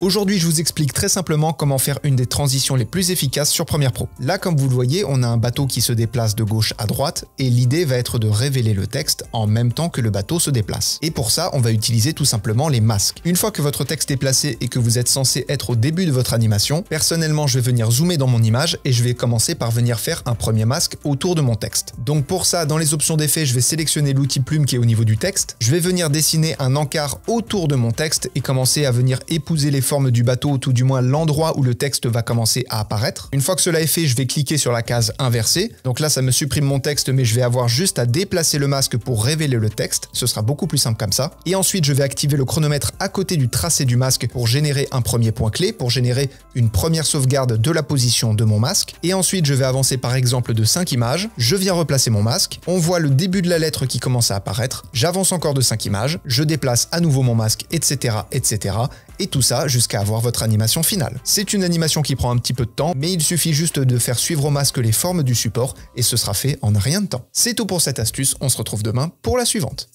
Aujourd'hui, je vous explique très simplement comment faire une des transitions les plus efficaces sur Premiere Pro. Là, comme vous le voyez, on a un bateau qui se déplace de gauche à droite et l'idée va être de révéler le texte en même temps que le bateau se déplace. Et pour ça, on va utiliser tout simplement les masques. Une fois que votre texte est placé et que vous êtes censé être au début de votre animation, personnellement, je vais venir zoomer dans mon image et je vais commencer par venir faire un premier masque autour de mon texte. Donc pour ça, dans les options d'effets, je vais sélectionner l'outil plume qui est au niveau du texte. Je vais venir dessiner un encart autour de mon texte et commencer à venir épouser les formes du bateau, ou tout du moins l'endroit où le texte va commencer à apparaître. Une fois que cela est fait, je vais cliquer sur la case inversée. Donc là, ça me supprime mon texte, mais je vais avoir juste à déplacer le masque pour révéler le texte. Ce sera beaucoup plus simple comme ça. Et ensuite, je vais activer le chronomètre à côté du tracé du masque pour générer un premier point clé, pour générer une première sauvegarde de la position de mon masque. Et ensuite, je vais avancer par exemple de 5 images. Je viens replacer mon masque. On voit le début de la lettre qui commence à apparaître. J'avance encore de 5 images. Je déplace à nouveau mon masque, etc., etc. Et tout ça jusqu'à avoir votre animation finale. C'est une animation qui prend un petit peu de temps, mais il suffit juste de faire suivre au masque les formes du support et ce sera fait en rien de temps. C'est tout pour cette astuce, on se retrouve demain pour la suivante.